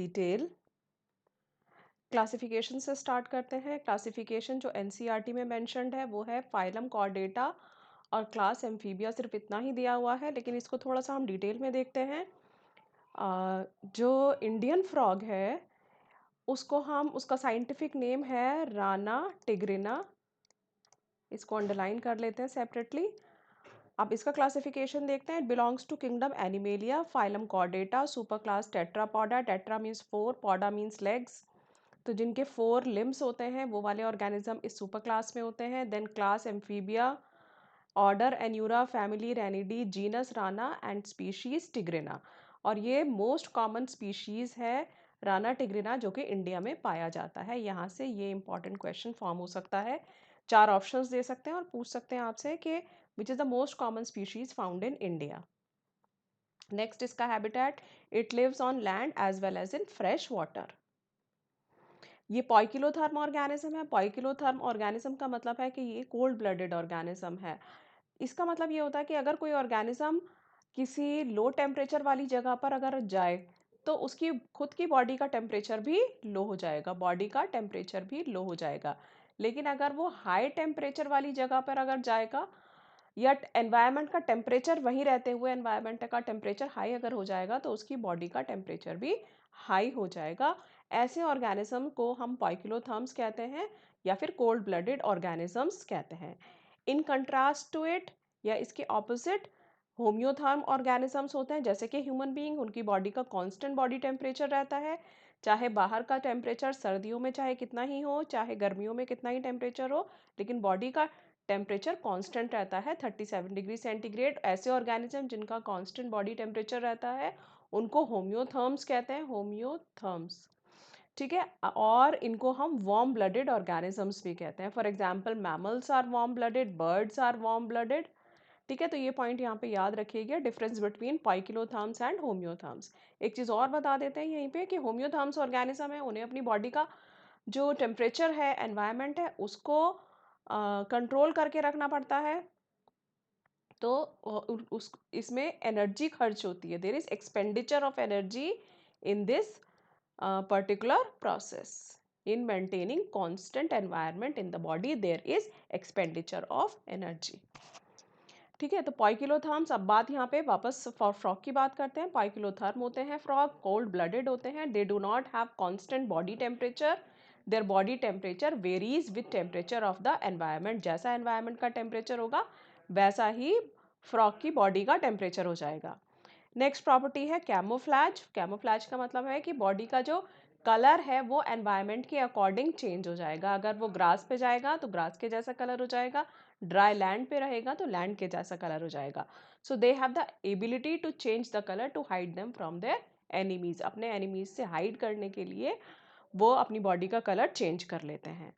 Detail. Classification से start करते हैं। क्लासिफिकेशन जो एनसीईआरटी में मेंशन्ड है वो है फाइलम कॉर्डेटा और क्लास एम्फीबिया, सिर्फ इतना ही दिया हुआ है, लेकिन इसको थोड़ा सा हम डिटेल में देखते हैं। जो इंडियन फ्रॉग है उसको हम उसका साइंटिफिक नेम है राना टिग्रिना, इसको अंडरलाइन कर लेते हैं सेपरेटली। अब इसका क्लासिफिकेशन देखते हैं। It belongs to kingdom Animalia, phylum Chordata, super class Tetrapoda. Tetra means 4, poda means legs. तो जिनके 4 लिम्स होते हैं वो वाले ऑर्गेनिज्म इस सुपर क्लास में होते हैं। Then class Amphibia, order Anura, family Ranidae, genus Rana and species tigrina. और ये मोस्ट कॉमन स्पीशीज है राना टिग्रिना, जो कि इंडिया में पाया जाता है। यहाँ से ये इंपॉर्टेंट क्वेश्चन फॉर्म हो सकता है। 4 ऑप्शंस दे सकते हैं और पूछ सकते हैं आपसे कि which is the most common species found in India. Next इसका habitat, it lives on land as well as in fresh water. ये पॉइकिलोथर्म ऑर्गेनिज्म है। पॉइकिलोथर्म ऑर्गेनिज्म का मतलब है कि ये कोल्ड ब्लडेड ऑर्गेनिज्म है। इसका मतलब ये होता है कि अगर कोई ऑर्गेनिज्म किसी लो टेम्परेचर वाली जगह पर अगर जाए तो उसकी खुद की बॉडी का टेम्परेचर भी लो हो जाएगा, बॉडी का टेम्परेचर भी लो हो जाएगा। लेकिन अगर वो हाई टेम्परेचर वाली जगह पर अगर जाएगा या एनवायरनमेंट का टेम्परेचर वहीं रहते हुए एनवायरनमेंट का टेम्परेचर हाई अगर हो जाएगा तो उसकी बॉडी का टेम्परेचर भी हाई हो जाएगा। ऐसे ऑर्गेनिज्म को हम पॉइकिलोथर्म्स कहते हैं या फिर कोल्ड ब्लडेड ऑर्गेनिजम्स कहते हैं। इन कंट्रास्ट टू इट या इसके ऑपोजिट होम्योथर्म ऑर्गेनिजम्स होते हैं, जैसे कि ह्यूमन बीइंग, उनकी बॉडी का कांस्टेंट बॉडी टेम्परेचर रहता है। चाहे बाहर का टेम्परेचर सर्दियों में चाहे कितना ही हो, चाहे गर्मियों में कितना ही टेम्परेचर हो, लेकिन बॉडी का टेम्परेचर कांस्टेंट रहता है 37 डिग्री सेंटीग्रेड। ऐसे ऑर्गेनिज्म जिनका कांस्टेंट बॉडी टेम्परेचर रहता है उनको होम्योथर्म्स कहते हैं, होम्योथर्म्स। ठीक है। और इनको हम वार्म ब्लडेड ऑर्गेनिजम्स भी कहते हैं। For example mammals are warm blooded, birds are warm blooded. ठीक है, तो ये पॉइंट यहाँ पे याद रखिएगा, difference between poikilotherms and homeotherms. एक चीज़ और बता देते हैं यहीं पे कि होम्योथर्म्स ऑर्गेनिज्म है, उन्हें अपनी बॉडी का जो टेम्परेचर है, एनवायरनमेंट है, उसको कंट्रोल करके रखना पड़ता है। तो उस इसमें एनर्जी खर्च होती है, there is expenditure of energy in this particular process. In maintaining constant environment in the body, there is expenditure of energy. ठीक है, तो पॉइकिलोथर्म्स। अब बात यहाँ पे वापस फ्रॉग की बात करते हैं। पॉइकिलोथर्म होते हैं फ्रॉग, कोल्ड ब्लडेड होते हैं। They do not have constant body temperature, their body temperature varies with temperature of the environment. जैसा एनवायरनमेंट का टेम्परेचर होगा वैसा ही फ्रॉग की बॉडी का टेम्परेचर हो जाएगा। नेक्स्ट प्रॉपर्टी है कैमोफ्लैज। कैमोफ्लैज का मतलब है कि बॉडी का जो कलर है वो एनवायरनमेंट के अकॉर्डिंग चेंज हो जाएगा। अगर वो ग्रास पे जाएगा तो ग्रास के जैसा कलर हो जाएगा, ड्राई लैंड पे रहेगा तो लैंड के जैसा कलर हो जाएगा। So they have the ability to change the colour to hide them from their enemies. अपने एनिमीज से हाइड करने के लिए वो अपनी बॉडी का कलर चेंज कर लेते हैं।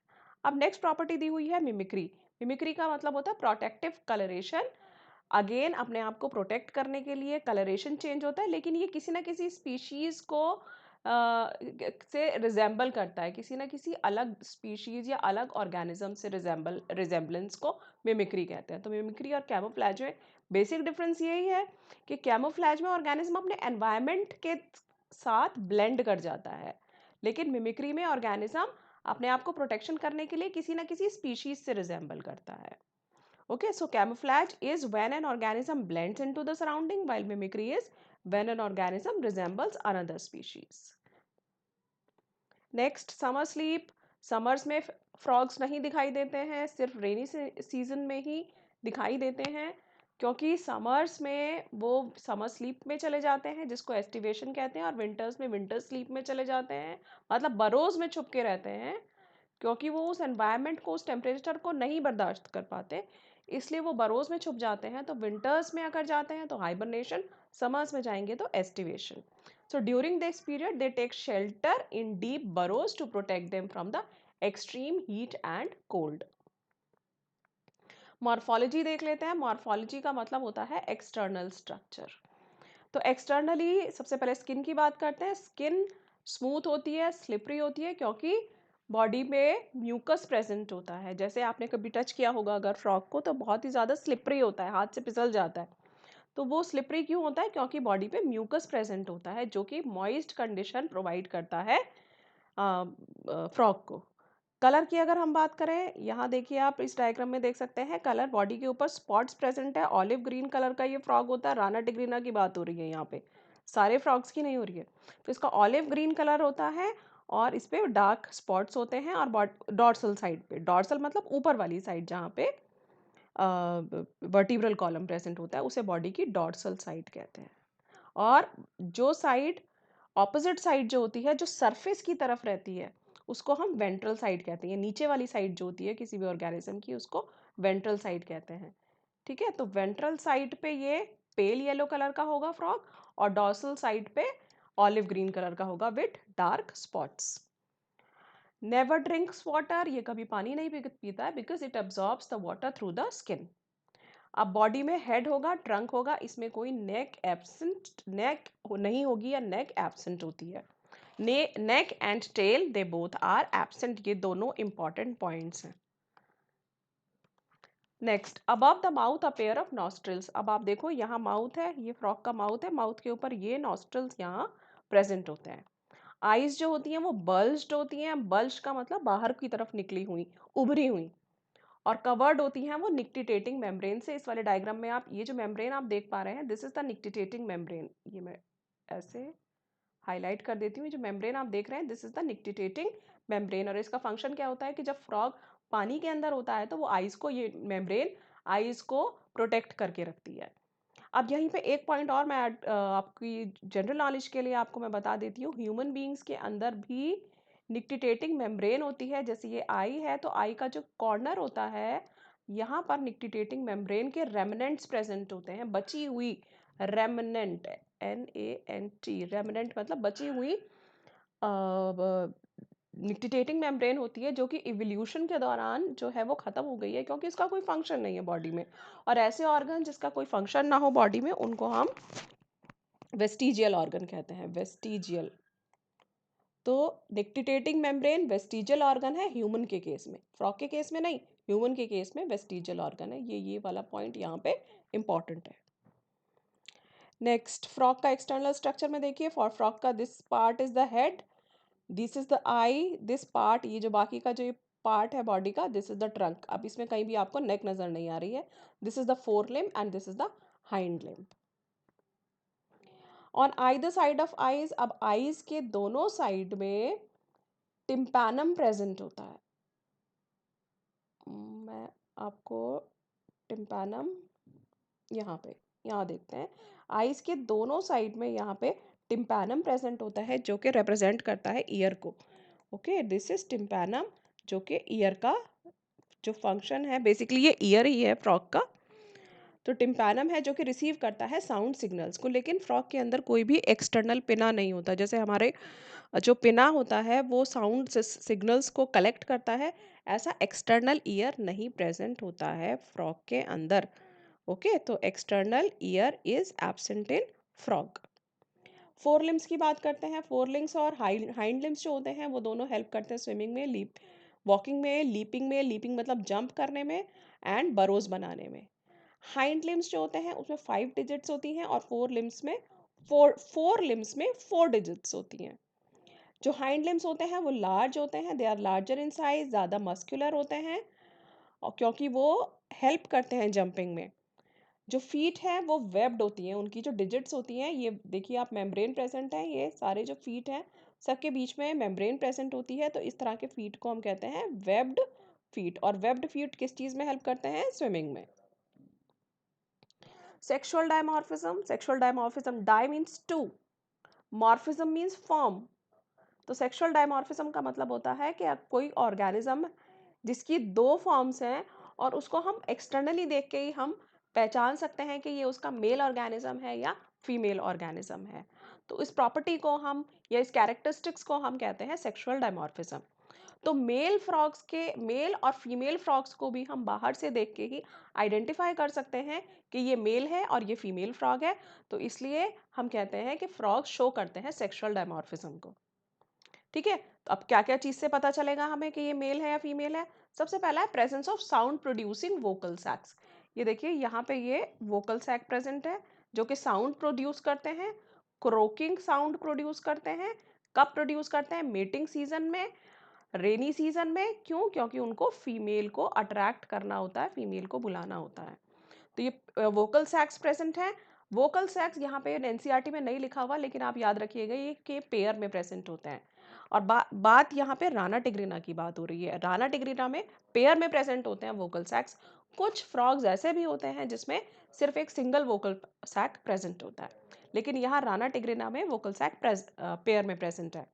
अब नेक्स्ट प्रॉपर्टी दी हुई है मिमिक्री। मिमिक्री का मतलब होता है प्रोटेक्टिव कलरेशन। अगेन अपने आप को प्रोटेक्ट करने के लिए कलरेशन चेंज होता है, लेकिन ये किसी ना किसी स्पीशीज को से रिजेंबल करता है, किसी ना किसी अलग स्पीशीज या अलग ऑर्गेनिज्म से रिजेंबलेंस को मिमिक्री कहते हैं। तो मिमिक्री और कैमोफ्लैज में बेसिक डिफरेंस यही है कि कैमोफ्लैज में ऑर्गेनिज्म अपने एनवायरनमेंट के साथ ब्लेंड कर जाता है, लेकिन मिमिक्री में ऑर्गेनिज्म अपने आप को प्रोटेक्शन करने के लिए किसी ना किसी स्पीशीज से रिजेंबल करता है। Okay, so camouflage is when an organism blends into the surrounding, while mimicry is when an organism resembles another species. Next, summer sleep. Summers में frogs नहीं दिखाई देते हैं, सिर्फ रेनी सीजन में ही दिखाई देते हैं, क्योंकि समर्स में वो समर स्लीप में चले जाते हैं जिसको एस्टिवेशन कहते हैं, और विंटर्स में विंटर स्लीप में चले जाते हैं, मतलब बरोज में छुप के रहते हैं, क्योंकि वो उस एनवायरनमेंट को, उस टेम्परेचर को नहीं बर्दाश्त कर पाते, इसलिए वो बरोज में छुप जाते हैं। तो विंटर्स में अगर जाते हैं तो हाइबरनेशन, समर्स में जाएंगे तो aestivation. So during this period they take shelter in deep burrows to protect them from the extreme heat and cold. Morphology देख लेते हैं। मॉर्फोलॉजी का मतलब होता है एक्सटर्नल स्ट्रक्चर। तो एक्सटर्नली सबसे पहले स्किन की बात करते हैं। स्किन स्मूथ होती है, स्लिपरी होती है, क्योंकि बॉडी में म्यूकस प्रेजेंट होता है। जैसे आपने कभी टच किया होगा अगर फ्रॉक को, तो बहुत ही ज़्यादा स्लिपरी होता है, हाथ से फिसल जाता है। तो वो स्लिपरी क्यों होता है? क्योंकि बॉडी पे म्यूकस प्रेजेंट होता है जो कि मॉइस्ट कंडीशन प्रोवाइड करता है फ्रॉग को। कलर की अगर हम बात करें, यहाँ देखिए आप इस डायग्राम में देख सकते हैं कलर, बॉडी के ऊपर स्पॉट्स प्रेजेंट है, ऑलिव ग्रीन कलर का ये फ्रॉग होता है। राना टिग्रीना की बात हो रही है यहाँ पे, सारे फ्रॉग्स की नहीं हो रही है। तो इसका ऑलिव ग्रीन कलर होता है और इस पे डार्क स्पॉट्स होते हैं। और डॉर्सल साइड पे, डॉर्सल मतलब ऊपर वाली साइड जहाँ पे वर्टिब्रल कॉलम प्रेजेंट होता है, उसे बॉडी की डॉर्सल साइड कहते हैं। और जो साइड ऑपोजिट साइड जो होती है, जो सरफेस की तरफ रहती है, उसको हम वेंट्रल साइड कहते हैं। नीचे वाली साइड जो होती है किसी भी ऑर्गेनिज्म की, उसको वेंट्रल साइड कहते हैं। ठीक है, तो वेंट्रल साइड पे ये पेल येलो कलर का होगा फ्रॉग, और डॉर्सल साइड पे ऑलिव ग्रीन कलर का होगा with dark spots. Never drinks water, ये कभी पानी नहीं पीता है because it absorbs the water through the skin. अब बॉडी में हेड होगा, ट्रंक होगा, इसमें कोई नेक एब्सेंट, नेक नहीं होगी या नेक एब्सेंट होती है। Neck and tail they both are absent, ये दोनों इंपॉर्टेंट पॉइंट्स हैं। Next, above the mouth a pair of nostrils. अब आप देखो यहाँ माउथ है, ये फ्रॉग का माउथ है, माउथ के ऊपर ये नॉस्ट्रिल्स यहाँ प्रेजेंट होते हैं। आईज जो होती हैं वो बल्ज्ड होती हैं, बल्ज का मतलब बाहर की तरफ निकली हुई, उभरी हुई। और कवर्ड होती हैं वो निक्टिटेटिंग मेम्ब्रेन से। इस वाले डायग्राम में आप ये जो मेम्ब्रेन आप देख पा रहे हैं, this is the nictitating membrane. ये मैं ऐसे हाईलाइट कर देती हूँ, जो मेम्ब्रेन आप देख रहे हैं this is the nictitating membrane. और इसका फंक्शन क्या होता है कि जब फ्रॉग पानी के अंदर होता है तो वो आइज को, ये मेम्ब्रेन आइज को प्रोटेक्ट करके रखती है। अब यहीं पे एक पॉइंट और मैं आपकी जनरल नॉलेज के लिए आपको मैं बता देती हूँ, ह्यूमन बींग्स के अंदर भी निक्टिटेटिंग मेम्ब्रेन होती है। जैसे ये आई है, तो आई का जो कॉर्नर होता है, यहाँ पर निक्टिटेटिंग मेम्ब्रेन के रेमनेंट्स प्रेजेंट होते हैं, बची हुई रेमनेंट, NANT, रेमनेंट मतलब बची हुई निक्टिटेटिंग मेम्ब्रेन होती है, जो कि इवोल्यूशन के दौरान जो है वो खत्म हो गई है क्योंकि इसका कोई फंक्शन नहीं है बॉडी में। और ऐसे ऑर्गन जिसका कोई फंक्शन ना हो बॉडी में, उनको हम वेस्टिजियल ऑर्गन कहते हैं, वेस्टिजियल। तो निक्टिटेटिंग मेम्ब्रेन वेस्टिजियल ऑर्गन है ह्यूमन के केस में, फ्रॉग के केस में नहीं, ह्यूमन के केस में वेस्टिजियल ऑर्गन है। ये वाला पॉइंट यहाँ पे इंपॉर्टेंट है। नेक्स्ट, फ्रॉग का एक्सटर्नल स्ट्रक्चर में देखिए, फॉर फ्रॉग का this part is the head, this is the I, this part, ये जो बाकी का जो ये पार्ट है बॉडी का, दिस इज द ट्रंक। अब इसमें कहीं भी आपको नेक नजर नहीं आ रही है। This is the four limb and this is the hind limb. On either side of eyes, अब आईज के दोनों साइड में टिम्पैनम प्रेजेंट होता है। मैं आपको टिम्पैनम यहाँ देखते हैं, आईज के दोनों साइड में यहाँ पे टिम्पैनम प्रेजेंट होता है जो कि रिप्रेजेंट करता है ईयर को। ओके, दिस इज टिम्पैनम, जो कि ईयर का जो फंक्शन है, बेसिकली ये ईयर ही है फ्रॉग का। तो टिम्पैनम है जो कि रिसीव करता है साउंड सिग्नल्स को, लेकिन फ्रॉग के अंदर कोई भी एक्सटर्नल पिना नहीं होता। जैसे हमारे जो पिना होता है वो साउंड सिग्नल्स को कलेक्ट करता है, ऐसा एक्सटर्नल ईयर नहीं प्रेजेंट होता है फ्रॉग के अंदर। ओके, तो external ear is absent in frog. Four limbs की बात करते हैं। फोर लिम्स और हाइंड लिम्स जो होते हैं वो दोनों हेल्प करते हैं स्विमिंग में, वॉकिंग में, लीपिंग मतलब जंप करने में, एंड बरोज बनाने में। हाइंड लिम्स जो होते हैं उसमें 5 डिजिट्स होती हैं, और फोर लिम्स में 4 डिजिट्स होती हैं। जो हाइंड लिम्स होते हैं वो लार्ज होते हैं, they are larger in size, ज़्यादा मस्कुलर होते हैं, और क्योंकि वो हेल्प करते हैं जंपिंग में। जो फीट है वो वेब्ड होती हैं, उनकी जो डिजिट्स होती हैं, ये देखिए आप, मेम्ब्रेन प्रेजेंट है, ये सारे जो फीट हैं सबके बीच में मेम्ब्रेन प्रेजेंट होती है, तो इस तरह के फीट को हम कहते हैं वेब्ड फीट। और वेब्ड फीट किस चीज़ में हेल्प करते हैं? स्विमिंग में। Sexual dimorphism, di means two, morphism means form. तो सेक्सुअल डायमॉर्फिज्म का मतलब होता है कि कोई ऑर्गेनिज्म जिसकी 2 फॉर्म्स हैं, और उसको हम एक्सटर्नली देख के ही हम पहचान सकते हैं कि ये उसका मेल ऑर्गेनिज्म है या फीमेल ऑर्गेनिज्म है। तो इस प्रॉपर्टी को हम, या इस कैरेक्टरिस्टिक्स को हम कहते हैं सेक्सुअल डायमॉर्फिज्म। तो मेल और फीमेल फ्रॉग्स को भी हम बाहर से देख के ही आइडेंटिफाई कर सकते हैं कि ये मेल है और ये फीमेल फ्रॉग है। तो इसलिए हम कहते हैं कि फ्रॉग शो करते हैं सेक्सुअल डायमॉर्फिज्म को। ठीक है, तो अब क्या क्या चीज से पता चलेगा हमें कि ये मेल है या फीमेल है? सबसे पहला है presence of sound producing vocal sacs. ये देखिए यहाँ पे ये वोकल सैक प्रेजेंट है, जो कि साउंड प्रोड्यूस करते हैं, क्रोकिंग साउंड प्रोड्यूस करते हैं। कब प्रोड्यूस करते हैं? मेटिंग सीजन में, रेनी सीजन में। क्यों? क्योंकि उनको फीमेल को अट्रैक्ट करना होता है, फीमेल को बुलाना होता है। तो ये वोकल सैक्स प्रेजेंट है। वोकल सैक्स यहाँ पे एनसीईआरटी में नहीं लिखा हुआ, लेकिन आप याद रखिएगा ये कि पेयर में प्रेजेंट होते हैं। और बात यहाँ पे राना टिग्रिना की बात हो रही है। राना टिग्रिना में पेयर में प्रेजेंट होते हैं वोकल सैक्स। कुछ फ्रॉग्स ऐसे भी होते हैं जिसमें सिर्फ एक सिंगल वोकल सैक प्रेजेंट होता है, लेकिन यहाँ राना टिग्रिना में वोकल सैक पेयर में प्रेजेंट है।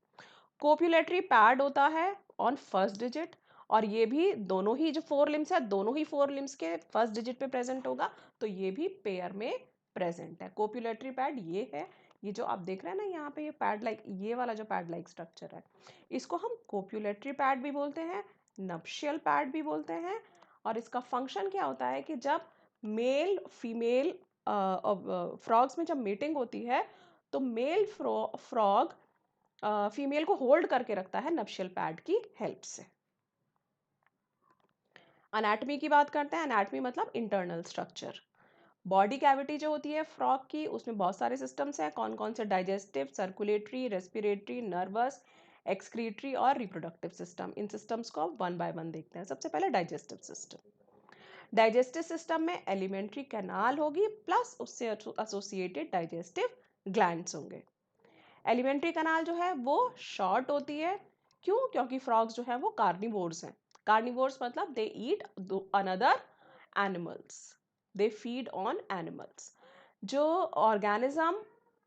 कोपुलेटरी पैड होता है ऑन फर्स्ट डिजिट, और ये भी दोनों ही जो फोर लिम्स है, दोनों ही फोर लिम्स के फर्स्ट डिजिट पे प्रेजेंट होगा, तो ये भी पेयर में प्रेजेंट है। कोपुलेटरी पैड ये है, ये जो आप देख रहे हैं ना यहाँ पे, ये पैड लाइक, ये वाला जो पैड लाइक स्ट्रक्चर है, इसको हम कोपुलेटरी पैड भी बोलते हैं, नप्शियल पैड भी बोलते हैं। और इसका फंक्शन क्या होता है कि जब मेल फीमेल फ्रॉग्स में जब मीटिंग होती है, तो मेल फ्रॉग फीमेल को होल्ड करके रखता है नप्शियल पैड की हेल्प से। अनाटमी की बात करते हैं। अनाटमी मतलब इंटरनल स्ट्रक्चर। बॉडी कैविटी जो होती है फ्रॉग की, उसमें बहुत सारे सिस्टम्स हैं। कौन कौन से? Digestive, circulatory, respiratory, nervous, excretory और रिप्रोडक्टिव सिस्टम। इन सिस्टम्स को वन बाय वन देखते हैं। सबसे पहले डाइजेस्टिव सिस्टम। डाइजेस्टिव सिस्टम में एलिमेंट्री कैनाल होगी, प्लस उससे एसोसिएटेड डाइजेस्टिव ग्लैंड्स होंगे। एलिमेंट्री कैनाल जो है वो शॉर्ट होती है। क्यों? क्योंकि फ्रॉग्स जो है वो कार्निवोर्स हैं। कार्निवोर्स मतलब they eat another animals, they feed on animals. जो ऑर्गेनिज्म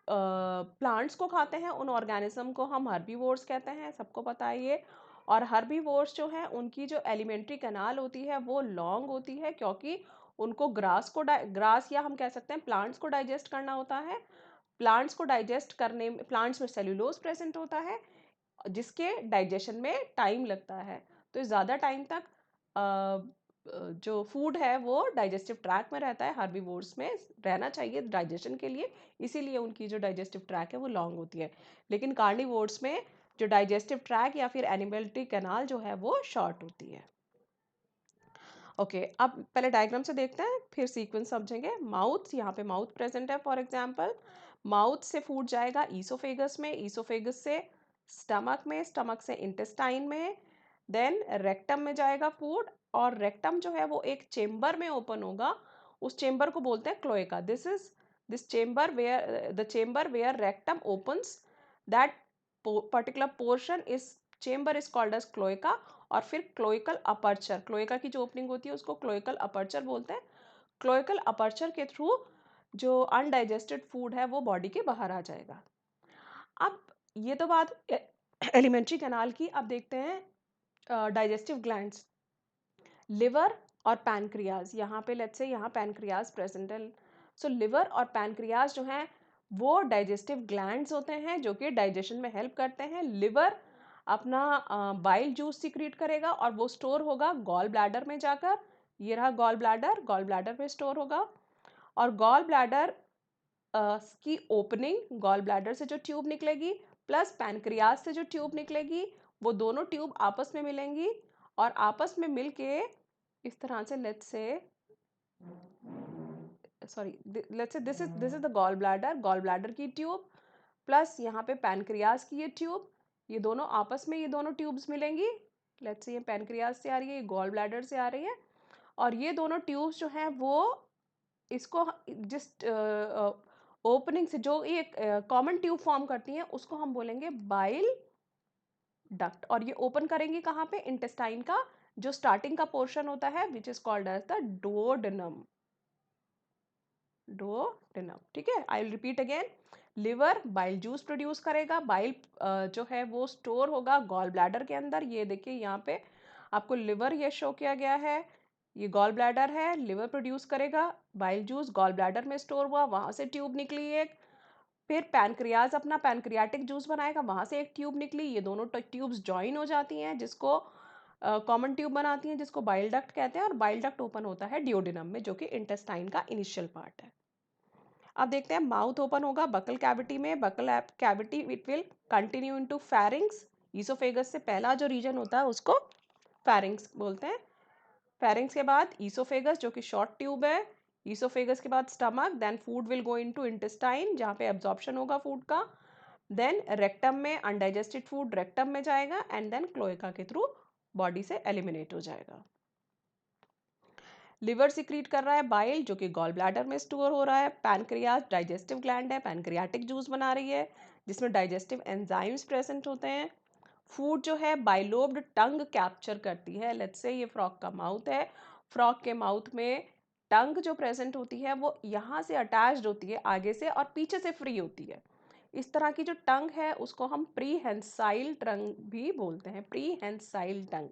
प्लांट्स को खाते हैं, उन ऑर्गेनिज्म को हम हर्बीवोर्स कहते हैं, सबको पता है ये। और हर्बीवोर्स जो है, उनकी जो एलिमेंट्री कैनाल होती है वो लॉन्ग होती है, क्योंकि उनको ग्रास या हम कह सकते हैं प्लांट्स को डाइजेस्ट करना होता है। प्लांट्स को डाइजेस्ट करने में, प्लांट्स में सेल्यूलोज प्रेजेंट होता है, जिसके डाइजेशन में टाइम लगता है। तो ज़्यादा टाइम तक जो फूड है वो डाइजेस्टिव ट्रैक में रहता है। हर्बीवोर्स में रहना चाहिए डाइजेशन के लिए, इसीलिए उनकी जो डाइजेस्टिव ट्रैक है वो लॉन्ग होती है। लेकिन कार्निवोर्स में जो डाइजेस्टिव ट्रैक या फिर एनिमल्टी कैनाल जो है वो शॉर्ट होती है। ओके, अब पहले डायग्राम से देखते हैं, फिर सीक्वेंस समझेंगे। माउथ, यहाँ पे माउथ प्रेजेंट है। फॉर एग्जांपल, माउथ से फूड जाएगा ईसोफेगस में, ईसोफेगस से स्टमक में, स्टमक से इंटेस्टाइन में, देन रेक्टम में जाएगा फूड। और रेक्टम जो है वो एक चेम्बर में ओपन होगा, उस चेम्बर को बोलते हैं cloaca. This chamber where the chamber where rectum opens, that particular portion इस chamber is called as cloaca. और फिर क्लोइकल अपर्चर, क्लोएका की जो ओपनिंग होती है उसको क्लोइकल अपर्चर बोलते हैं। क्लोइकल अपर्चर के थ्रू जो अनडाइजेस्टेड फूड है वो बॉडी के बाहर आ जाएगा। अब ये तो बात एलिमेंट्री कैनाल की। अब देखते हैं डाइजेस्टिव ग्लैंड्स, लिवर और पैनक्रियाज। यहाँ पे लेट्स से यहाँ पैनक्रियाज प्रेजेंट है। सो लिवर और पैनक्रियाज जो हैं वो डाइजेस्टिव ग्लैंड्स होते हैं, जो कि डाइजेशन में हेल्प करते हैं। लिवर अपना बाइल जूस सिक्रीट करेगा और वो स्टोर होगा गॉल ब्लैडर में जाकर। ये रहा गॉल ब्लैडर, गॉल ब्लैडर में स्टोर होगा। और गॉल ब्लैडर की ओपनिंग, गॉल ब्लैडर से जो ट्यूब निकलेगी प्लस पैनक्रियाज से जो ट्यूब निकलेगी, वो दोनों ट्यूब आपस में मिलेंगी और आपस में मिलके इस तरह से, let's say this is the gall bladder की ट्यूब प्लस यहाँ पे पैनक्रियाज की ये ट्यूब, ये दोनों आपस में, ये दोनों ट्यूब्स मिलेंगी। लेट्स से ये पैनक्रियाज से आ रही है, ये गॉल ब्लैडर से आ रही है। और ये दोनों ट्यूब्स जो हैं वो इसको जिस ओपनिंग से जो ये कॉमन ट्यूब फॉर्म करती हैं उसको हम बोलेंगे बाइल डक्ट। और ये ओपन करेंगे कहाँ पे? इंटेस्टाइन का जो स्टार्टिंग का पोर्शन होता है, which is called as the duodenum. Duodenum, ठीक है। I will repeat again. Liver bile juice produce करेगा, बाइल जो है वो स्टोर होगा गॉल ब्लैडर के अंदर। ये देखिए यहाँ पे आपको लिवर ये शो किया गया है, ये गॉल ब्लैडर है, लिवर प्रोड्यूस करेगा बाइल जूस, गॉल ब्लैडर में स्टोर हुआ, वहां से ट्यूब निकली एक। फिर पैनक्रियाज अपना पैनक्रियाटिक जूस बनाएगा, वहां से एक ट्यूब निकली, ये दोनों ट्यूब्स ज्वाइन हो जाती हैं, जिसको कॉमन ट्यूब बनाती हैं, जिसको बाइल डक्ट कहते हैं। और बाइल डक्ट ओपन होता है डिओडिनम में, जो कि इंटेस्टाइन का इनिशियल पार्ट है। अब देखते हैं, माउथ ओपन होगा बकल कैविटी में, buccal cavity it will continue into pharynx. Oesophagus से पहला जो रीजन होता है उसको फेरिंग्स बोलते हैं। फेरिंग्स के बाद ईसोफेगस जो कि शॉर्ट ट्यूब है, ईसोफेगस के बाद stomach, then food will go into intestine जहाँ पे एब्जॉर्प्शन होगा फूड का, देन रेक्टम में अनडाइजेस्टेड फूड रेक्टम में जाएगा एंड देन क्लोएका के थ्रू बॉडी से एलिमिनेट हो जाएगा। लिवर सिक्रीट कर रहा है बाइल जो कि गॉल ब्लैडर में स्टोर हो रहा है। पैनक्रियाज डाइजेस्टिव ग्लैंड है, पैनक्रियाटिक जूस बना रही है जिसमें डाइजेस्टिव एंजाइम्स प्रेजेंट होते हैं। फूड जो है बाइलोब्ड टंग कैप्चर करती है। लेट्स से ये फ्रॉग का माउथ है, फ्रॉग के माउथ में टंग जो प्रेजेंट होती है वो यहाँ से अटैच्ड होती है आगे से और पीछे से फ्री होती है। इस तरह की जो टंग है उसको हम प्रीहेंसाइल टंग भी बोलते हैं, प्रीहेंसाइल टंग।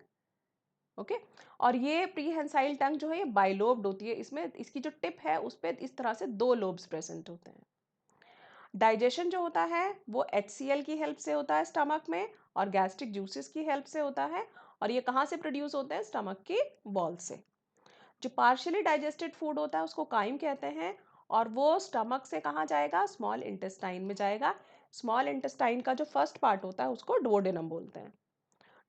ओके और ये प्रीहेंसाइल टंग जो है ये बाइलोब्ड होती है, इसमें इसकी जो टिप है उस पर इस तरह से 2 लोब्स प्रेजेंट होते हैं। डाइजेशन जो होता है वो HCl की हेल्प से होता है स्टमक में और गैस्ट्रिक जूसेस की हेल्प से होता है और ये कहाँ से प्रोड्यूस होते हैं? स्टमक की वॉल से। जो पार्शियली डाइजेस्टेड फूड होता है उसको काइम कहते हैं और वो स्टमक से कहाँ जाएगा? स्मॉल इंटेस्टाइन में जाएगा। स्मॉल इंटेस्टाइन का जो फर्स्ट पार्ट होता है उसको डुओडेनम बोलते हैं।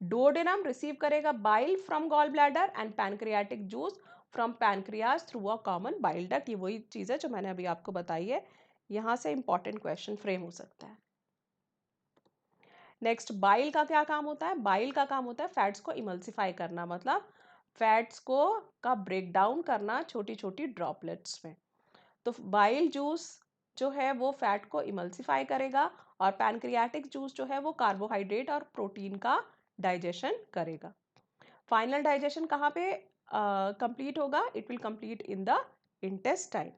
डुओडेनम रिसीव करेगा bile from gall bladder and pancreatic juice from pancreas through a common bile duct. ये वही चीज़ है जो मैंने अभी आपको बताई है, यहाँ से इंपॉर्टेंट क्वेश्चन फ्रेम हो सकता है। नेक्स्ट बाइल का क्या काम होता है? बाइल का काम होता है फैट्स को इमल्सिफाई करना, मतलब फैट्स को का ब्रेक डाउन करना छोटी छोटी ड्रॉपलेट्स में। तो बाइल जूस जो है वो फैट को इमल्सिफाई करेगा और पैनक्रियाटिक जूस जो है वो कार्बोहाइड्रेट और प्रोटीन का डाइजेशन करेगा। फाइनल डाइजेशन कहाँ पे कंप्लीट होगा? It will complete in the intestine.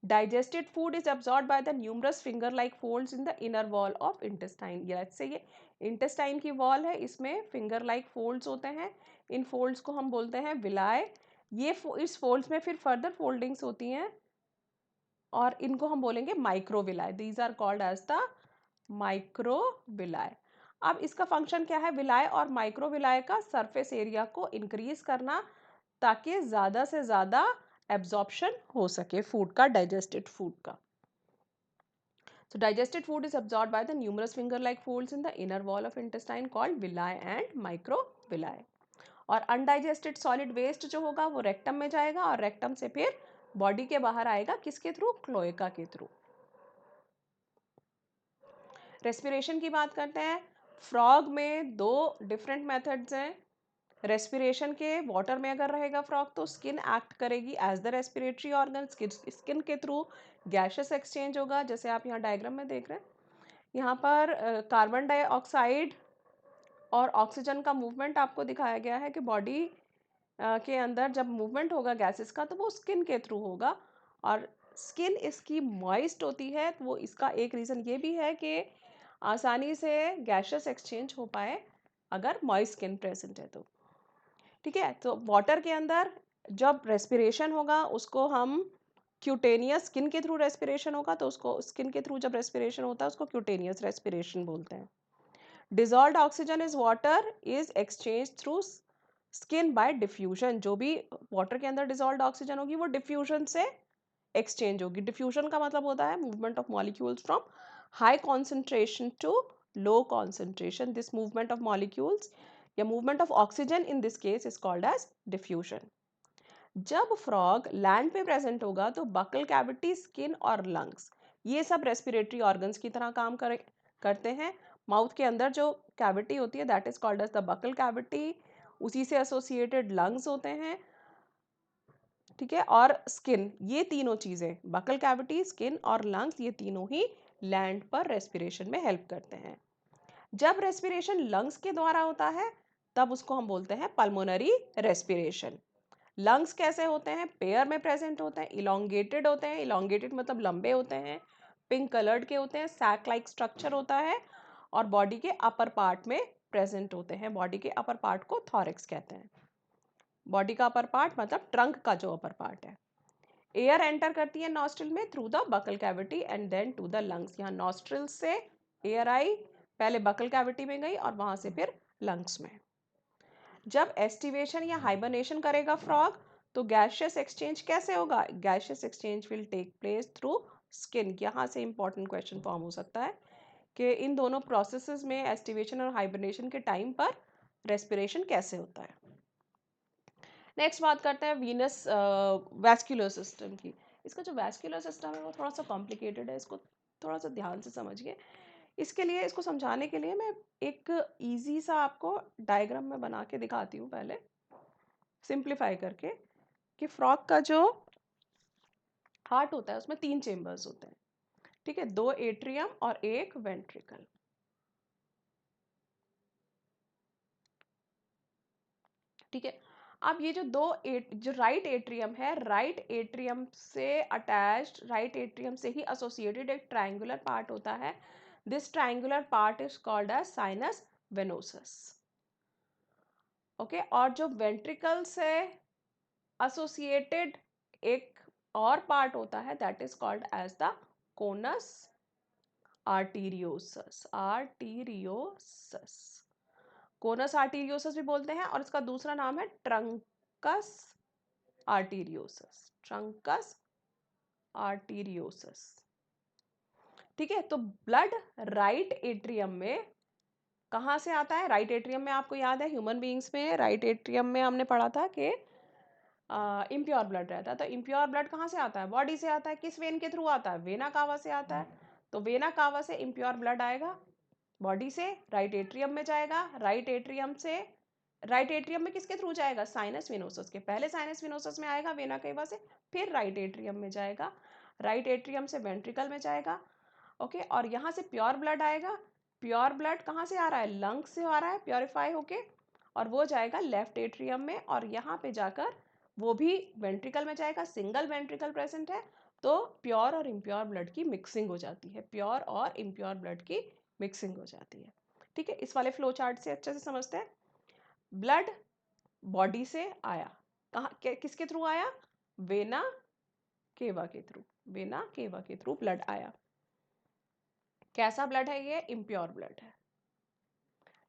Digested food is absorbed by the numerous finger-like folds in the inner wall of intestine. let's say ये intestine की wall है, इसमें finger-like folds होते हैं। इन folds को हम बोलते हैं villi। ये इस folds में फिर further foldings होती हैं और इनको हम बोलेंगे microvilli। These are called as the microvilli। अब इसका फंक्शन क्या है? विलाय और माइक्रोविलाय का सरफेस एरिया को इंक्रीज करना ताकि ज़्यादा से ज़्यादा एब्जॉर्प्शन हो सके फूड का, डाइजेस्टेड फूड का। So digested food is absorbed by the numerous finger-like folds in the inner wall of intestine called villi and microvilli। और undigested solid waste जो होगा वो रेक्टम में जाएगा और रेक्टम से फिर बॉडी के बाहर आएगा किसके थ्रू? क्लोएका के थ्रू। रेस्पिरेशन की बात करते हैं। फ्रॉग में 2 डिफरेंट मेथड्स हैं रेस्पिरेशन के। वाटर में अगर रहेगा फ्रॉग तो स्किन एक्ट करेगी as the respiratory organ, skin के थ्रू गैसेस एक्सचेंज होगा जैसे आप यहाँ डायग्राम में देख रहे हैं। यहाँ पर कार्बन डाइऑक्साइड और ऑक्सीजन का मूवमेंट आपको दिखाया गया है कि बॉडी के अंदर जब मूवमेंट होगा गैसेस का तो वो स्किन के थ्रू होगा और स्किन इसकी मॉइस्ट होती है, तो वो इसका एक रीज़न ये भी है कि आसानी से गैसेस एक्सचेंज हो पाए अगर मॉइस्ट स्किन प्रेजेंट है तो। ठीक है, तो वाटर के अंदर जब रेस्पिरेशन होगा उसको हम क्यूटेनियस, स्किन के थ्रू रेस्पिरेशन होगा तो उसको स्किन के थ्रू जब रेस्पिरेशन होता है उसको क्यूटेनियस रेस्पिरेशन बोलते हैं। Dissolved oxygen is water is exchange through skin bye diffusion. जो भी वाटर के अंदर डिजॉल्व्ड ऑक्सीजन होगी वो डिफ्यूजन से एक्सचेंज होगी। डिफ्यूजन का मतलब होता है movement of molecules from high concentration to low concentration. This movement of molecules या movement of oxygen in this case is called as diffusion. जब फ्रॉग लैंड पे प्रेजेंट होगा तो बकल कैविटी, स्किन और लंग्स ये सब रेस्पिरेटरी ऑर्गन्स की तरह काम करते हैं। माउथ के अंदर जो कैविटी होती है that is called as the buccal cavity, उसी से एसोसिएटेड लंग्स होते हैं। ठीक है, और स्किन, ये तीनों चीज़ें बकल कैविटी, स्किन और लंग्स ये तीनों ही लैंड पर रेस्पिरेशन में हेल्प करते हैं। जब रेस्पिरेशन लंग्स के द्वारा होता है तब उसको हम बोलते हैं पल्मोनरी रेस्पिरेशन। लंग्स कैसे होते हैं? पेयर में प्रेजेंट होते हैं, इलोंगेटेड होते हैं, इलोंगेटेड मतलब लंबे होते हैं, पिंक कलर्ड के होते हैं, सैक लाइक स्ट्रक्चर होता है और बॉडी के अपर पार्ट में प्रेजेंट होते हैं। बॉडी के अपर पार्ट को थॉरेक्स कहते हैं। बॉडी का अपर पार्ट मतलब ट्रंक का जो अपर पार्ट है। एयर एंटर करती है नॉस्ट्रिल में through the buccal cavity and then to the lungs. यहाँ नॉस्ट्रिल से एयर आई, पहले बकल कैविटी में गई और वहां से फिर लंग्स में। जब एस्टिवेशन या हाइबरनेशन करेगा फ्रॉग तो गैशियस एक्सचेंज कैसे होगा? Gaseous exchange will take place through skin. यहाँ से इंपॉर्टेंट क्वेश्चन फॉर्म हो सकता है कि इन दोनों प्रोसेसेस में एस्टिवेशन और हाइबरनेशन के टाइम पर रेस्पिरेशन कैसे होता है। नेक्स्ट बात करते हैं वीनस वैस्कुलर सिस्टम की। इसका जो वैस्कुलर सिस्टम है वो थोड़ा सा कॉम्प्लिकेटेड है, इसको थोड़ा सा ध्यान से समझिए। इसके लिए, इसको समझाने के लिए मैं एक इजी सा आपको डायग्राम में बना के दिखाती हूँ पहले, सिंप्लीफाई करके, कि फ्रॉग का जो हार्ट होता है उसमें 3 चेम्बर्स होते हैं, ठीक है, 2 एट्रियम और 1 वेंट्रिकल। ठीक है, अब ये जो जो राइट एट्रियम है, राइट एट्रियम से अटैच्ड, राइट एट्रियम से ही एसोसिएटेड एक ट्रायंगुलर पार्ट होता है। This triangular part is called as sinus venosus. Okay, और जो वेंट्रिकल से एसोसिएटेड एक और पार्ट होता है, that is called as the conus arteriosus. Arteriosus, conus arteriosus भी बोलते हैं, और इसका दूसरा नाम है ट्रंकस आर्टीरियोसस। ट्रंकस आर्टीरियोसस। ठीक है, तो ब्लड राइट एट्रियम में कहाँ से आता है? राइट एट्रियम में आपको याद है ह्यूमन बीइंग्स में राइट एट्रियम में हमने पढ़ा था कि इम्प्योर ब्लड रहता है। तो इम्प्योर ब्लड कहाँ से आता है? बॉडी से आता है। किस वेन के थ्रू आता है? वेना कावा से आता है। तो वेना कावा से इम्प्योर ब्लड आएगा, बॉडी से राइट एट्रियम में जाएगा, राइट एट्रियम से, राइट एट्रियम में किसके थ्रू जाएगा? साइनस विनोसस के। पहले साइनस विनोसस में आएगा वेना केवा से, फिर राइट एट्रियम में जाएगा, राइट एट्रियम से वेंट्रिकल में जाएगा। ओके, और यहाँ से प्योर ब्लड आएगा। प्योर ब्लड कहाँ से आ रहा है? लंग से आ रहा है प्योरीफाई होके, और वो जाएगा लेफ्ट एट्रियम में, और यहाँ पे जाकर वो भी वेंट्रिकल में जाएगा। सिंगल वेंट्रिकल प्रेजेंट है, तो प्योर और इम्प्योर ब्लड की मिक्सिंग हो जाती है। प्योर और इम्प्योर ब्लड की मिक्सिंग हो जाती है। ठीक है, इस वाले फ्लो चार्ट से अच्छे से समझते हैं। ब्लड बॉडी से आया, कहाँ किसके थ्रू आया? वेना केवा के थ्रू। वेना केवा के थ्रू ब्लड आया। कैसा ब्लड है ये? इम्प्योर ब्लड है।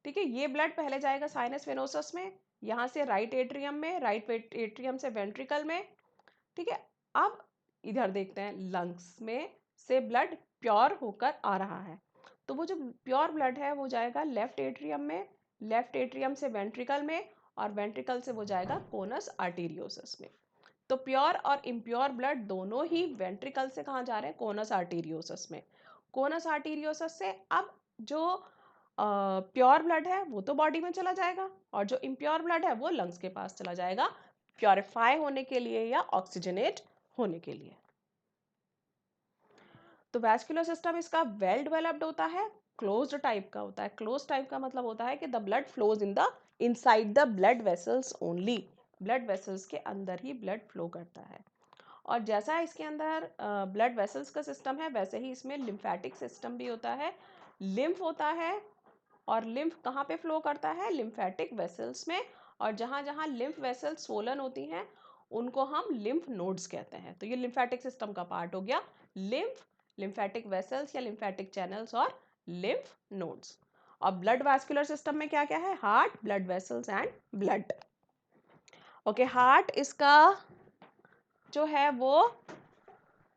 ठीक है, ये ब्लड पहले जाएगा साइनस वेनोसस में, यहाँ से राइट एट्रियम में, राइट एट्रियम से वेंट्रिकल में। ठीक है, अब इधर देखते हैं, लंग्स में से ब्लड प्योर होकर आ रहा है, तो वो जो प्योर ब्लड है वो जाएगा लेफ्ट एट्रियम में, लेफ्ट एट्रियम से वेंट्रिकल में, और वेंट्रिकल से वो जाएगा कोनस आर्टीरियोसस में। तो प्योर और इम्प्योर ब्लड दोनों ही वेंट्रिकल से कहाँ जा रहे हैं? कोनस आर्टीरियोसस में। कोनस आर्टीरियोसस से अब जो प्योर ब्लड है वो तो बॉडी में चला जाएगा, और जो इम्प्योर ब्लड है वो लंग्स के पास चला जाएगा, प्योरीफाई होने के लिए या ऑक्सीजनेट होने के लिए। तो वैस्कुलर सिस्टम इसका वेल डेवलप्ड होता है, क्लोज्ड टाइप का होता है। क्लोज टाइप का मतलब होता है कि the blood flows in the inside the blood vessels only. Blood vessels के अंदर ही ब्लड फ्लो करता है। और जैसा इसके अंदर ब्लड वेसल्स का सिस्टम है, वैसे ही इसमें लिम्फेटिक सिस्टम भी होता है। लिम्फ होता है, और लिम्फ कहाँ पे फ्लो करता है? लिम्फेटिक वेसल्स में। और जहाँ जहाँ लिम्फ वेसल्स स्वोलन होती हैं उनको हम लिम्फ नोड्स कहते हैं। तो ये लिम्फेटिक सिस्टम का पार्ट हो गया। लिम्फ, लिम्फेटिक वेसल्स या लिम्फेटिक चैनल्स, और लिम्फ नोड्स। और ब्लड वास्कुलर सिस्टम में क्या क्या है? Heart, blood vessels and blood. Okay, heart इसका जो है वो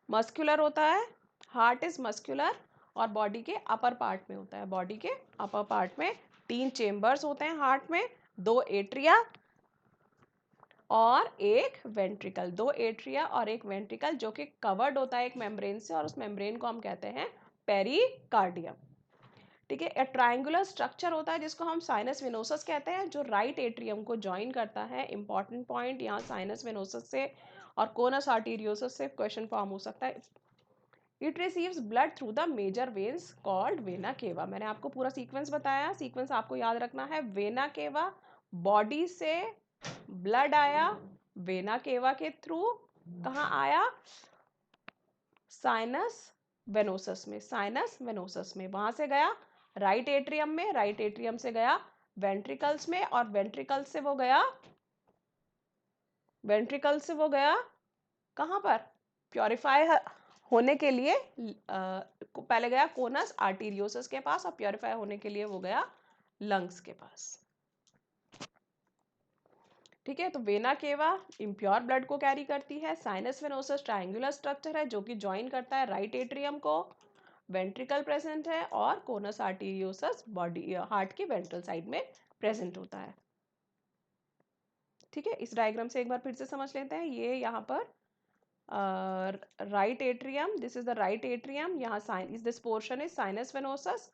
मस्कुलर होता है। हार्ट इज मस्कुलर, और बॉडी के अपर पार्ट में होता है। बॉडी के अपर पार्ट में 3 चेम्बर्स होते हैं हार्ट में, 2 एट्रिया और एक वेंट्रिकल। 2 एट्रिया और एक वेंट्रिकल, जो कि कवर्ड होता है एक मेम्ब्रेन से, और उस मेम्ब्रेन को हम कहते हैं पेरिकार्डियम। ठीक है, एक ट्रायंगुलर स्ट्रक्चर होता है जिसको हम साइनस वेनोसस कहते हैं, जो राइट एट्रियम को ज्वाइन करता है। इंपॉर्टेंट पॉइंट यहाँ साइनस वेनोसस से और कोनस आर्टीरियोसस से क्वेश्चन फॉर्म हो सकता है। It receives blood through the major veins called vena cava. मैंने आपको पूरा सीक्वेंस बताया, सीक्वेंस आपको याद रखना है। वेना केवा, बॉडी से ब्लड आया वेना केवा के थ्रू, कहाँ आया? साइनस वेनोसस में। साइनस वेनोसस में वहां से गया राइट एट्रियम में, राइट एट्रियम से गया वेंट्रिकल्स में, और वेंट्रिकल से वो गया, वेंट्रिकल से वो गया कहाँ पर? प्योरीफाई होने के लिए पहले गया कोनस आर्टीरियोसस के पास, और प्योरीफाई होने के लिए वो गया लंग्स के पास। ठीक है, तो वेना केवा इम्प्योर ब्लड को कैरी करती है। साइनस वेनोसस ट्रायंगुलर स्ट्रक्चर है जो कि ज्वाइन करता है राइट एट्रियम को। वेंट्रिकल प्रेजेंट है, और कोनस आर्टीरियोसस बॉडी हार्ट की वेंट्रल साइड में प्रेजेंट होता है। ठीक है, इस डायग्राम से एक बार फिर से समझ लेते हैं। ये यहाँ पर right atrium, this is the right atrium, यहाँ sign this portion is sinus venosus.